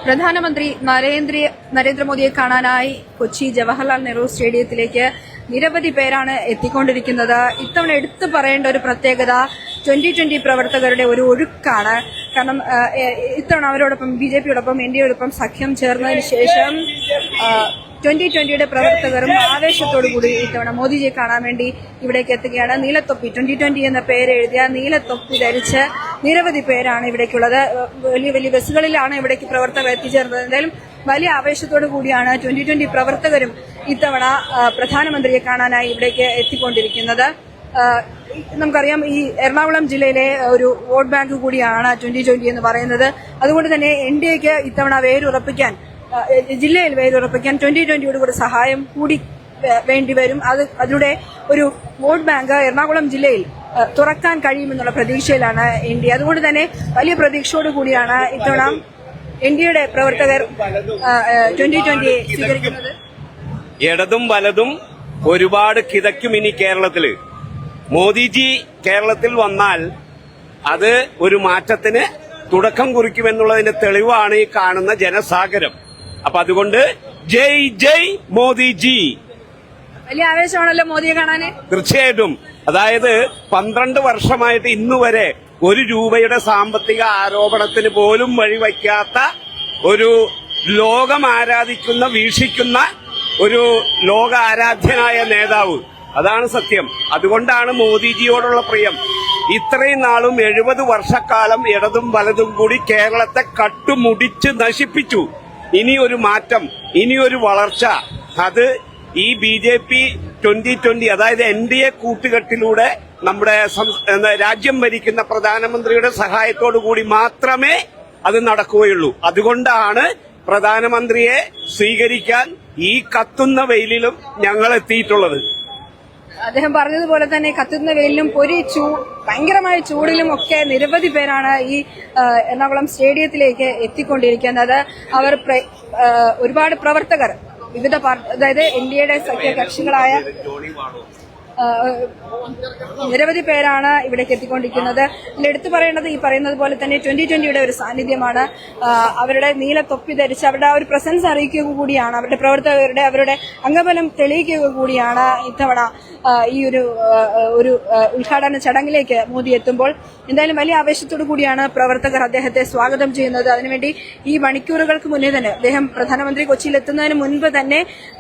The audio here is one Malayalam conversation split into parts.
പ്രധാനമന്ത്രി നരേന്ദ്രമോദിയെ കാണാനായി കൊച്ചി ജവഹർലാൽ നെഹ്റു സ്റ്റേഡിയത്തിലേക്ക് നിരവധി പേരാണ് എത്തിക്കൊണ്ടിരിക്കുന്നത്. ഇത്തവണ എടുത്തു പറയേണ്ട ഒരു പ്രത്യേകത 2020 പ്രവർത്തകരുടെ ഒരു ഒഴുക്കാണ്. കാരണം ഇത്തവണ അവരോടൊപ്പം ബിജെപിയോടൊപ്പം എൻഡിഎയോടൊപ്പം സഖ്യം ചേർന്നതിന് ശേഷം 2020യുടെ പ്രവർത്തകരും ആവേശത്തോടുകൂടി ഇത്തവണ മോദിജിയെ കാണാൻ വേണ്ടി ഇവിടേക്ക് എത്തുകയാണ്. നീലത്തൊപ്പി 2020 എന്ന പേര് എഴുതിയ നീലത്തൊപ്പി ധരിച്ച് നിരവധി പേരാണ് ഇവിടേക്കുള്ളത്. വലിയ വലിയ ബസ്സുകളിലാണ് ഇവിടേക്ക് പ്രവർത്തകർ എത്തിച്ചേർന്നത്. എന്തായാലും വലിയ ആവേശത്തോടു കൂടിയാണ് 2020 പ്രവർത്തകരും ഇത്തവണ പ്രധാനമന്ത്രിയെ കാണാനായി ഇവിടേക്ക് എത്തിക്കൊണ്ടിരിക്കുന്നത്. നമുക്കറിയാം, ഈ എറണാകുളം ജില്ലയിലെ ഒരു വോട്ട് ബാങ്ക് കൂടിയാണ് 2020 എന്ന് പറയുന്നത്. അതുകൊണ്ട് തന്നെ എൻഡിഎക്ക് ഇത്തവണ ജില്ലയിൽ വേരുറപ്പിക്കാൻ 2020യുടെ കൂടെ സഹായം കൂടി വേണ്ടിവരും. അതിലൂടെ ഒരു വോട്ട് ബാങ്ക് എറണാകുളം ജില്ലയിൽ തുറക്കാൻ കഴിയുമെന്നുള്ള പ്രതീക്ഷയിലാണ് എൻഡിഎ. അതുകൊണ്ട് തന്നെ വലിയ പ്രതീക്ഷയോടു കൂടിയാണ് ഇത്തവണ എൻഡിഎയുടെ പ്രവർത്തകർ 2020യെ സ്വീകരിക്കുന്നത്. ഇടതും വലതും ഒരുപാട് കിതയ്ക്കും ഇനി കേരളത്തില്. മോദിജി കേരളത്തിൽ വന്നാൽ അത് ഒരു മാറ്റത്തിന് തുടക്കം കുറിക്കുമെന്നുള്ളതിന്റെ തെളിവാണ് ഈ കാണുന്ന ജനസാഗരം. അപ്പൊ അതുകൊണ്ട് ജയ് ജയ് മോദിജി. വലിയ ആവേശമാണല്ലോ മോദിയെ കാണാന്. തീർച്ചയായിട്ടും. അതായത് 12 വർഷമായിട്ട് ഇന്നുവരെ 1 രൂപയുടെ സാമ്പത്തിക ആരോപണത്തിന് പോലും വഴിവയ്ക്കാത്ത ഒരു ലോകം ആരാധിക്കുന്ന വീക്ഷിക്കുന്ന ഒരു ലോക ആരാധ്യനായ നേതാവ്. അതാണ് സത്യം. അതുകൊണ്ടാണ് മോദിജിയോടുള്ള പ്രിയം. ഇത്രയും നാളും 70 വർഷക്കാലം ഇടതും വലതും കൂടി കേരളത്തെ കട്ടുമുടിച്ച് നശിപ്പിച്ചു. ഇനിയൊരു മാറ്റം, ഇനിയൊരു വളർച്ച, അത് ഈ ബിജെപി 2020 അതായത് എൻഡിഎ കൂട്ടുകെട്ടിലൂടെ നമ്മുടെ രാജ്യം ഭരിക്കുന്ന പ്രധാനമന്ത്രിയുടെ സഹായത്തോടു കൂടി മാത്രമേ അത് നടക്കുകയുള്ളൂ. അതുകൊണ്ടാണ് പ്രധാനമന്ത്രിയെ സ്വീകരിക്കാൻ ഈ കത്തുന്ന വെയിലിലും ഞങ്ങൾ എത്തിയിട്ടുള്ളത്. അദ്ദേഹം പറഞ്ഞതുപോലെ തന്നെ കത്തുന്ന വെയിലിലും ഭയങ്കരമായ ചൂടിലും ഒക്കെ നിരവധി പേരാണ് ഈ എറണാകുളം സ്റ്റേഡിയത്തിലേക്ക് എത്തിക്കൊണ്ടിരിക്കുന്നത്. അവർ ഒരുപാട് പ്രവർത്തകർ അതായത് എൻഡിഎയുടെ സഖ്യകക്ഷികളായ നിരവധി പേരാണ് ഇവിടേക്ക് എത്തിക്കൊണ്ടിരിക്കുന്നത്. ഇതിൽ എടുത്തു പറയേണ്ടത് ഈ പറയുന്നത് പോലെ തന്നെ 2020യുടെ ഒരു സാന്നിധ്യമാണ്. അവരുടെ നീല തൊപ്പി ധരിച്ച് അവരുടെ ആ ഒരു പ്രസൻസ് അറിയിക്കുക കൂടിയാണ്, അവരുടെ പ്രവർത്തകരുടെ അവരുടെ അംഗബലം തെളിയിക്കുക കൂടിയാണ് ഇത്തവണ ഈ ഒരു ഉദ്ഘാടന ചടങ്ങിലേക്ക് മോദി എത്തുമ്പോൾ. എന്തായാലും വലിയ ആവേശത്തോടു കൂടിയാണ് പ്രവർത്തകർ അദ്ദേഹത്തെ സ്വാഗതം ചെയ്യുന്നത്. അതിനുവേണ്ടി ഈ മണിക്കൂറുകൾക്ക് മുന്നേ തന്നെ പ്രധാനമന്ത്രി കൊച്ചിയിൽ എത്തുന്നതിന് മുൻപ് തന്നെ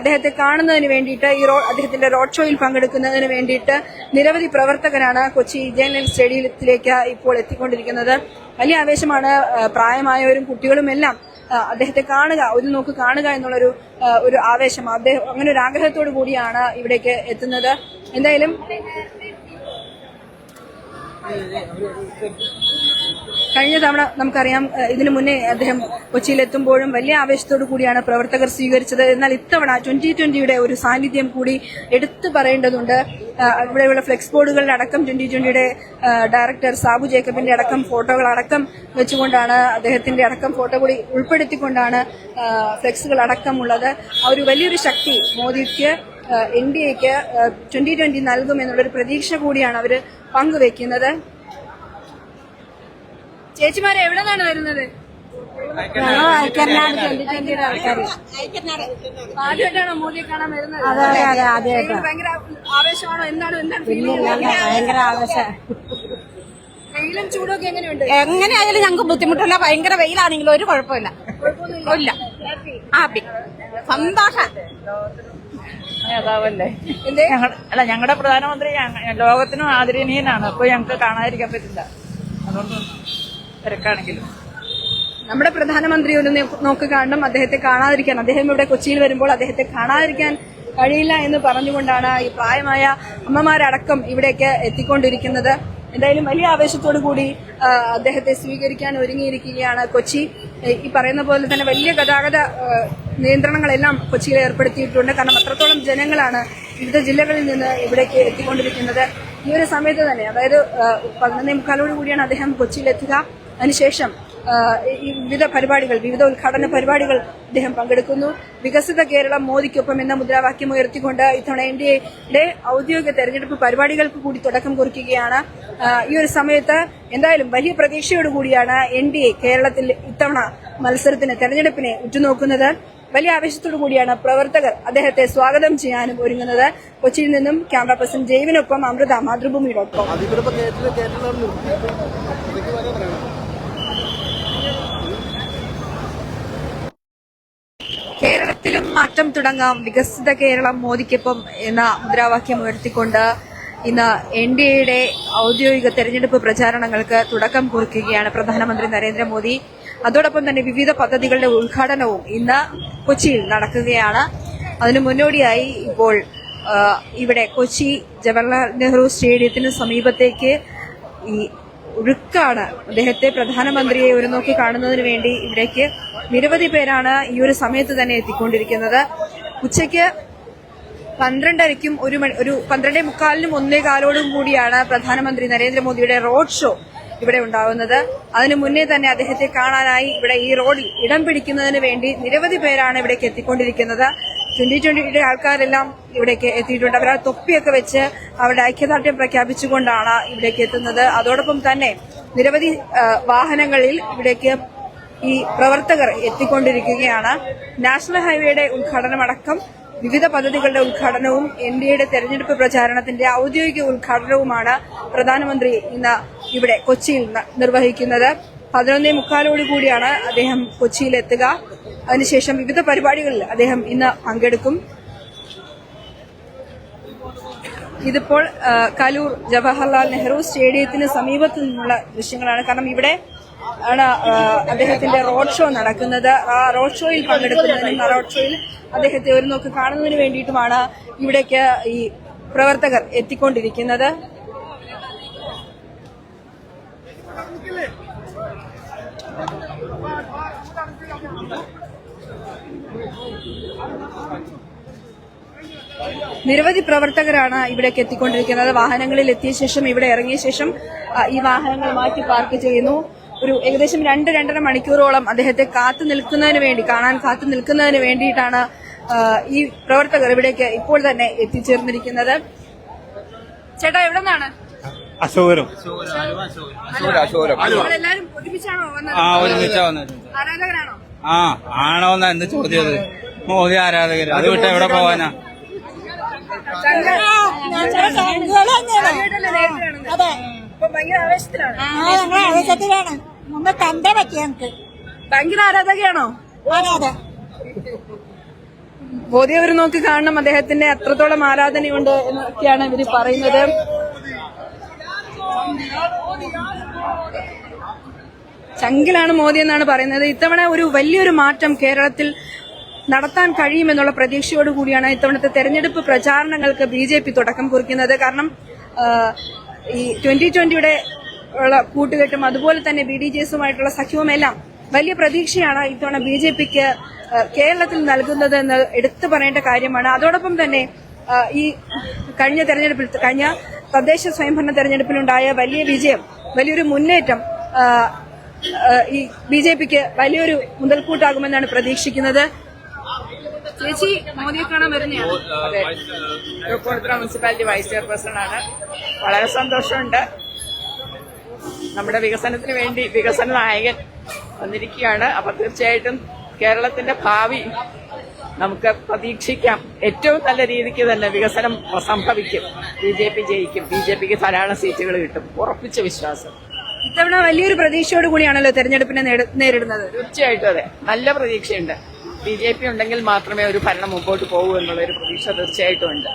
അദ്ദേഹത്തെ കാണുന്നതിന് വേണ്ടിയിട്ട് അദ്ദേഹത്തിന്റെ റോഡ് ഷോയിൽ പങ്കെടുക്കുന്നതിന് വേണ്ടിയിട്ട് നിരവധി പ്രവർത്തകരാണ് കൊച്ചി ജനറൽ സ്റ്റേഡിയത്തിലേക്ക് ഇപ്പോൾ എത്തിക്കൊണ്ടിരിക്കുന്നത്. വലിയ ആവേശമാണ്. പ്രായമായവരും കുട്ടികളുമെല്ലാം അദ്ദേഹത്തെ ഒരു നോക്ക് കാണുക എന്നുള്ളൊരു ആവേശം, അദ്ദേഹം അങ്ങനെ ഒരു ആഗ്രഹത്തോടു കൂടിയാണ് ഇവിടേക്ക് എത്തുന്നത്. എന്തായാലും കഴിഞ്ഞ തവണ നമുക്കറിയാം, ഇതിനു മുന്നേ അദ്ദേഹം കൊച്ചിയിലെത്തുമ്പോഴും വലിയ ആവേശത്തോടു കൂടിയാണ് പ്രവർത്തകർ സ്വീകരിച്ചത്. എന്നാൽ ഇത്തവണ 2020യുടെ ഒരു സാന്നിധ്യം കൂടി എടുത്തു പറയേണ്ടതുണ്ട്. ഇവിടെയുള്ള ഫ്ലെക്സ് ബോർഡുകളിലടക്കം 2020യുടെ ഡയറക്ടർ സാബു ജേക്കബിന്റെ അടക്കം ഫോട്ടോകളടക്കം വെച്ചുകൊണ്ടാണ്, അദ്ദേഹത്തിന്റെ അടക്കം ഫോട്ടോ കൂടി ഉൾപ്പെടുത്തിക്കൊണ്ടാണ് ഫ്ലെക്സുകൾ അടക്കമുള്ളത്. ആ ഒരു വലിയൊരു ശക്തി മോദിക്ക് എൻഡിഎക്ക് 2020 നൽകുമെന്നുള്ളൊരു പ്രതീക്ഷ കൂടിയാണ് അവർ പങ്കുവെക്കുന്നത്. ചേച്ചിമാരെ എവിടെ നിന്നാണ് വരുന്നത്? ആദ്യമായിട്ടാണോ മോദിയെ കാണാൻ വരുന്നത്? ഭയങ്കര ആവേശമാണോ? ഭയങ്കര ആവേശം. വെയിലും ചൂടൊക്കെ എങ്ങനെയുണ്ട്? എങ്ങനെയായാലും ഞങ്ങൾക്ക് ബുദ്ധിമുട്ടില്ല. ഭയങ്കര വെയിലാണെങ്കിലും ഒരു കുഴപ്പമില്ല. ഹാപ്പി, സന്തോഷം. നേതാവല്ലേ ഞങ്ങളുടെ പ്രധാനമന്ത്രി ലോകത്തിനും ആദരണീയനാണ്. അപ്പൊ ഞങ്ങൾക്ക് കാണാതിരിക്കാൻ പറ്റില്ല. അതുകൊണ്ട് തിരക്കാണെങ്കിലും നമ്മുടെ പ്രധാനമന്ത്രി ഒരു നോക്ക് കാണണം, അദ്ദേഹത്തെ കാണാതിരിക്കാൻ, അദ്ദേഹം ഇവിടെ കൊച്ചിയിൽ വരുമ്പോൾ അദ്ദേഹത്തെ കാണാതിരിക്കാൻ കഴിയില്ല എന്ന് പറഞ്ഞുകൊണ്ടാണ് ഈ പ്രായമായ അമ്മമാരടക്കം ഇവിടേക്ക് എത്തിക്കൊണ്ടിരിക്കുന്നത്. എന്തായാലും വലിയ ആവേശത്തോടു കൂടി അദ്ദേഹത്തെ സ്വീകരിക്കാൻ ഒരുങ്ങിയിരിക്കുകയാണ് കൊച്ചി. ഈ പറയുന്ന പോലെ തന്നെ വലിയ ഗതാഗത നിയന്ത്രണങ്ങളെല്ലാം കൊച്ചിയിൽ ഏർപ്പെടുത്തിയിട്ടുണ്ട്. കാരണം അത്രത്തോളം ജനങ്ങളാണ് വിവിധ ജില്ലകളിൽ നിന്ന് ഇവിടേക്ക് എത്തിക്കൊണ്ടിരിക്കുന്നത്. ഈ ഒരു സമയത്ത് തന്നെ, അതായത് 11:45 കൂടിയാണ് അദ്ദേഹം കൊച്ചിയിലെത്തുക. അതിനുശേഷം ഈ വിവിധ ഉദ്ഘാടന പരിപാടികൾ അദ്ദേഹം പങ്കെടുക്കുന്നു. വികസിത കേരളം മോദിക്കൊപ്പം എന്ന മുദ്രാവാക്യം ഉയർത്തിക്കൊണ്ട് ഇത്തവണ NDAയുടെ ഔദ്യോഗിക തെരഞ്ഞെടുപ്പ് പരിപാടികൾക്ക് കൂടി തുടക്കം കുറിക്കുകയാണ്. ഈ ഒരു സമയത്ത് എന്തായാലും വലിയ പ്രതീക്ഷയോടുകൂടിയാണ് NDA കേരളത്തിൽ ഇത്തവണ തെരഞ്ഞെടുപ്പിനെ ഉറ്റുനോക്കുന്നത്. വലിയ ആവേശത്തോടു കൂടിയാണ് പ്രവർത്തകർ അദ്ദേഹത്തെ സ്വാഗതം ചെയ്യാനും ഒരുങ്ങുന്നത്. കൊച്ചിയിൽ നിന്നും ക്യാമറ പേഴ്സൺ ജെയ്വിനൊപ്പം അമൃത, മാതൃഭൂമി.com. കേരളത്തിലും മാറ്റം തുടങ്ങാം, വികസിത കേരളം മോദിക്കൊപ്പം എന്ന മുദ്രാവാക്യം ഉയർത്തിക്കൊണ്ട് ഇന്ന് NDAയുടെ ഔദ്യോഗിക തെരഞ്ഞെടുപ്പ് പ്രചാരണങ്ങൾക്ക് തുടക്കം കുറിക്കുകയാണ് പ്രധാനമന്ത്രി നരേന്ദ്രമോദി. അതോടൊപ്പം തന്നെ വിവിധ പദ്ധതികളുടെ ഉദ്ഘാടനവും ഇന്ന് കൊച്ചിയിൽ നടക്കുകയാണ്. അതിനു മുന്നോടിയായി ഇപ്പോൾ ഇവിടെ കൊച്ചി ജവഹർലാൽ നെഹ്റു സ്റ്റേഡിയത്തിന് സമീപത്തേക്ക് ഈ ഒഴുക്കാണ്. അദ്ദേഹത്തെ പ്രധാനമന്ത്രിയെ ഒരു നോക്കി കാണുന്നതിന് വേണ്ടി ഇവിടേക്ക് നിരവധി പേരാണ് ഈ ഒരു സമയത്ത് തന്നെ എത്തിക്കൊണ്ടിരിക്കുന്നത്. ഉച്ചയ്ക്ക് 12:30ക്കും ഒരു 12:45നും 1:15 കൂടിയാണ് പ്രധാനമന്ത്രി നരേന്ദ്രമോദിയുടെ റോഡ് ഷോ ഇവിടെ ഉണ്ടാകുന്നത്. അതിനു മുന്നേ തന്നെ അദ്ദേഹത്തെ കാണാനായി ഇവിടെ ഈ റോഡിൽ ഇടം പിടിക്കുന്നതിന് വേണ്ടി നിരവധി പേരാണ് ഇവിടേക്ക് എത്തിക്കൊണ്ടിരിക്കുന്നത്. 2020യുടെ ആൾക്കാരെല്ലാം ഇവിടേക്ക് എത്തിയിട്ടുണ്ട്. അവർ ആ തൊപ്പിയൊക്കെ വെച്ച് അവരുടെ ഐക്യദാർഢ്യം പ്രഖ്യാപിച്ചുകൊണ്ടാണ് ഇവിടേക്ക് എത്തുന്നത്. അതോടൊപ്പം തന്നെ നിരവധി വാഹനങ്ങളിൽ ഇവിടേക്ക് ഈ പ്രവർത്തകർ എത്തിക്കൊണ്ടിരിക്കുകയാണ്. നാഷണൽ ഹൈവേയുടെ ഉദ്ഘാടനമടക്കം വിവിധ പദ്ധതികളുടെ ഉദ്ഘാടനവും NDAയുടെ തെരഞ്ഞെടുപ്പ് പ്രചാരണത്തിന്റെ ഔദ്യോഗിക ഉദ്ഘാടനവുമാണ് പ്രധാനമന്ത്രി ഇന്ന് ഇവിടെ കൊച്ചിയിൽ നിർവഹിക്കുന്നത്. 11:45 കൂടിയാണ് അദ്ദേഹം കൊച്ചിയിലെത്തുക. അതിനുശേഷം വിവിധ പരിപാടികളിൽ അദ്ദേഹം ഇന്ന് പങ്കെടുക്കും. ഇതിപ്പോൾ കലൂർ ജവഹർലാൽ നെഹ്റു സ്റ്റേഡിയത്തിന് സമീപത്തു നിന്നുള്ള ദൃശ്യങ്ങളാണ്. കാരണം ഇവിടെ ആണ് അദ്ദേഹത്തിന്റെ റോഡ് ഷോ നടക്കുന്നത്. ആ റോഡ് ഷോയിൽ പങ്കെടുക്കുന്നതിനും ആ റോഡ് ഷോയിൽ അദ്ദേഹത്തെ ഒരു നോക്ക് കാണുന്നതിന് വേണ്ടിയിട്ടുമാണ് ഇവിടേക്ക് ഈ പ്രവർത്തകർ എത്തിക്കൊണ്ടിരിക്കുന്നത്. നിരവധി പ്രവർത്തകരാണ് ഇവിടേക്ക് എത്തിക്കൊണ്ടിരിക്കുന്നത്. വാഹനങ്ങളിൽ എത്തിയ ശേഷം ഇവിടെ ഇറങ്ങിയ ശേഷം ഈ വാഹനങ്ങൾ മാറ്റി പാർക്ക് ചെയ്യുന്നു. ഒരു ഏകദേശം 2-2.5 മണിക്കൂറോളം അദ്ദേഹത്തെ കാണാൻ കാത്തു നിൽക്കുന്നതിന് വേണ്ടിയിട്ടാണ് ഈ പ്രവർത്തകർ ഇവിടേക്ക് ഇപ്പോൾ തന്നെ എത്തിച്ചേർന്നിരിക്കുന്നത്. ചേട്ടാ, എവിടെ നിന്നാണ്? അശോകരം. എല്ലാവരും ഒരുമിച്ചാണോ വന്നത്? ആരാധകരാണോ? ആണോന്നാ എന്ത് ചോദ്യം? മോദി ആരാധകർ. അത് വിട്ട് എവിടെ പോവാനാ? ഭയങ്കര ആവേശത്തിലാണ്. കണ്ടേ പറ്റിയ ഞങ്ങക്ക് ഭയങ്കര ആരാധകയാണോ? അതെ. മോദി അവർ നോക്കി കാണണം, അദ്ദേഹത്തിന്റെ അത്രത്തോളം ആരാധനയുണ്ട് എന്നൊക്കെയാണ് ഇവര് പറയുന്നത്. ചങ്കിലാണ് മോദി എന്നാണ് പറയുന്നത്. ഇത്തവണ ഒരു വലിയൊരു മാറ്റം കേരളത്തിൽ നടത്താൻ കഴിയുമെന്നുള്ള പ്രതീക്ഷയോടുകൂടിയാണ് ഇത്തവണത്തെ തെരഞ്ഞെടുപ്പ് പ്രചാരണങ്ങൾക്ക് BJP തുടക്കം കുറിക്കുന്നത്. കാരണം ഈ 2020യുടെ ഉള്ള കൂട്ടുകെട്ടും അതുപോലെ തന്നെ BDJസുമായിട്ടുള്ള സഖ്യവുമെല്ലാം വലിയ പ്രതീക്ഷയാണ് ഇത്തവണ BJPക്ക് കേരളത്തിൽ നൽകുന്നത് എന്ന് എടുത്തു പറയേണ്ട കാര്യമാണ്. അതോടൊപ്പം തന്നെ ഈ കഴിഞ്ഞ തദ്ദേശ സ്വയംഭരണ തെരഞ്ഞെടുപ്പിലുണ്ടായ വലിയ വിജയം, വലിയൊരു മുന്നേറ്റം ഈ BJPക്ക് വലിയൊരു മുതൽക്കൂട്ടാകുമെന്നാണ് പ്രതീക്ഷിക്കുന്നത്. ചേച്ചി, മോദിയെ കാണാൻ വരുന്നതാണ്. അതെ, തൃപ്പൂണിത്തുറ മുനിസിപ്പാലിറ്റി വൈസ് ചെയർപേഴ്സൺ ആണ്. വളരെ സന്തോഷമുണ്ട്. നമ്മുടെ വികസനത്തിന് വേണ്ടി വികസന നായകൻ വന്നിരിക്കുകയാണ്. അപ്പൊ തീർച്ചയായിട്ടും കേരളത്തിന്റെ ഭാവി നമുക്ക് പ്രതീക്ഷിക്കാം. ഏറ്റവും നല്ല രീതിക്ക് തന്നെ വികസനം സംഭവിക്കും. BJP ജയിക്കും. BJPക്ക് ധാരാളം സീറ്റുകൾ കിട്ടും. ഉറപ്പിച്ച വിശ്വാസം. ഇത്തവണ വലിയൊരു പ്രതീക്ഷയോടുകൂടിയാണല്ലോ തെരഞ്ഞെടുപ്പിനെ നേരിടുന്നത്. തീർച്ചയായിട്ടും അതെ, നല്ല പ്രതീക്ഷയുണ്ട്. BJP ഉണ്ടെങ്കിൽ മാത്രമേ ഒരു ഭരണം മുമ്പോട്ട് പോകൂ എന്നുള്ളൊരു പ്രതീക്ഷ തീർച്ചയായിട്ടും ഉണ്ട്.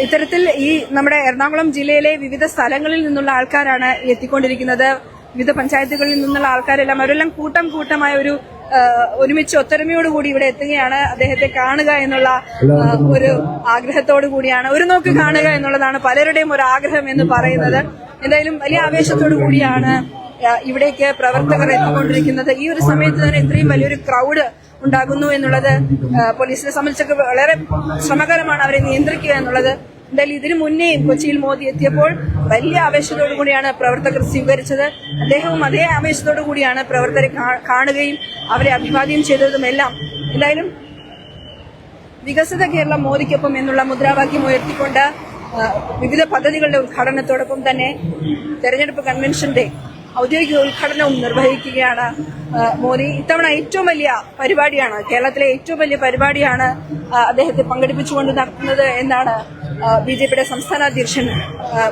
ഇത്തരത്തിൽ ഈ നമ്മുടെ എറണാകുളം ജില്ലയിലെ വിവിധ സ്ഥലങ്ങളിൽ നിന്നുള്ള ആൾക്കാരാണ് എത്തിക്കൊണ്ടിരിക്കുന്നത്. വിവിധ പഞ്ചായത്തുകളിൽ നിന്നുള്ള ആൾക്കാരെല്ലാം അവരെല്ലാം കൂട്ടമായ ഒരുമിച്ച് ഒത്തൊരുമയോടുകൂടി ഇവിടെ എത്തുകയാണ്. അദ്ദേഹത്തെ കാണുക എന്നുള്ള ഒരു ആഗ്രഹത്തോടു കൂടിയാണ്, ഒരു നോക്ക് കാണുക എന്നുള്ളതാണ് പലരുടെയും ഒരു ആഗ്രഹം എന്ന് പറയുന്നത്. എന്തായാലും വലിയ ആവേശത്തോടു കൂടിയാണ് ഇവിടേക്ക് പ്രവർത്തകർ എത്തിക്കൊണ്ടിരിക്കുന്നത്. ഈ ഒരു സമയത്ത് തന്നെ ഇത്രയും വലിയൊരു ക്രൗഡ് ഉണ്ടാകുന്നു എന്നുള്ളത് പോലീസിനെ സംബന്ധിച്ചൊക്കെ വളരെ ശ്രമകരമാണ് അവരെ നിയന്ത്രിക്കുക എന്നുള്ളത്. എന്തായാലും ഇതിനു മുന്നേയും കൊച്ചിയിൽ മോദി എത്തിയപ്പോൾ വലിയ ആവേശത്തോടു കൂടിയാണ് പ്രവർത്തകർ സ്വീകരിച്ചത്. അദ്ദേഹവും അതേ ആവേശത്തോടു കൂടിയാണ് പ്രവർത്തകരെ കാണുകയും അവരെ അഭിവാദ്യം ചെയ്തതുമെല്ലാം. എന്തായാലും വികസിത കേരളം മോദിക്കൊപ്പം എന്നുള്ള മുദ്രാവാക്യം ഉയർത്തിക്കൊണ്ട് വിവിധ പദ്ധതികളുടെ ഉദ്ഘാടനത്തോടൊപ്പം തന്നെ തെരഞ്ഞെടുപ്പ് കൺവെൻഷന്റെ ഔദ്യോഗിക ഉദ്ഘാടനവും നിർവഹിക്കുകയാണ് മോദി. ഇത്തവണ ഏറ്റവും വലിയ പരിപാടിയാണ്, കേരളത്തിലെ ഏറ്റവും വലിയ പരിപാടിയാണ് അദ്ദേഹത്തെ പങ്കെടുപ്പിച്ചുകൊണ്ട് നടത്തുന്നത് എന്നാണ് ബിജെപിയുടെ സംസ്ഥാന അധ്യക്ഷൻ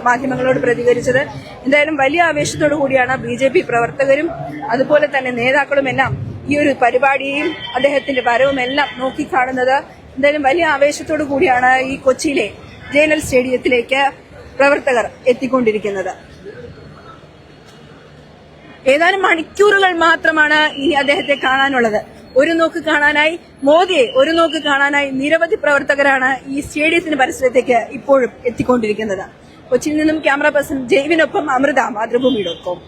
മാധ്യമങ്ങളോട് പ്രതികരിച്ചത്. എന്തായാലും വലിയ ആവേശത്തോടു കൂടിയാണ് ബിജെപി പ്രവർത്തകരും അതുപോലെ തന്നെ നേതാക്കളുമെല്ലാം ഈ ഒരു പരിപാടിയും അദ്ദേഹത്തിന്റെ വരവും എല്ലാം നോക്കിക്കാണുന്നത്. എന്തായാലും വലിയ ആവേശത്തോടു കൂടിയാണ് ഈ കൊച്ചിയിലെ ജെഎൻഎൽ സ്റ്റേഡിയത്തിലേക്ക് പ്രവർത്തകർ എത്തിക്കൊണ്ടിരിക്കുന്നത്. ഏതാനും മണിക്കൂറുകൾ മാത്രമാണ് ഇനി അദ്ദേഹത്തെ കാണാനുള്ളത്. ഒരു നോക്ക് കാണാനായി, മോദിയെ ഒരു നോക്ക് കാണാനായി നിരവധി പ്രവർത്തകരാണ് ഈ സ്റ്റേഡിയത്തിന് പരിസരത്തേക്ക് ഇപ്പോഴും എത്തിക്കൊണ്ടിരിക്കുന്നത്. കൊച്ചിയിൽ നിന്നും ക്യാമറ പേഴ്സൺ ജെയ്വിനൊപ്പം അമൃത, മാതൃഭൂമി.com.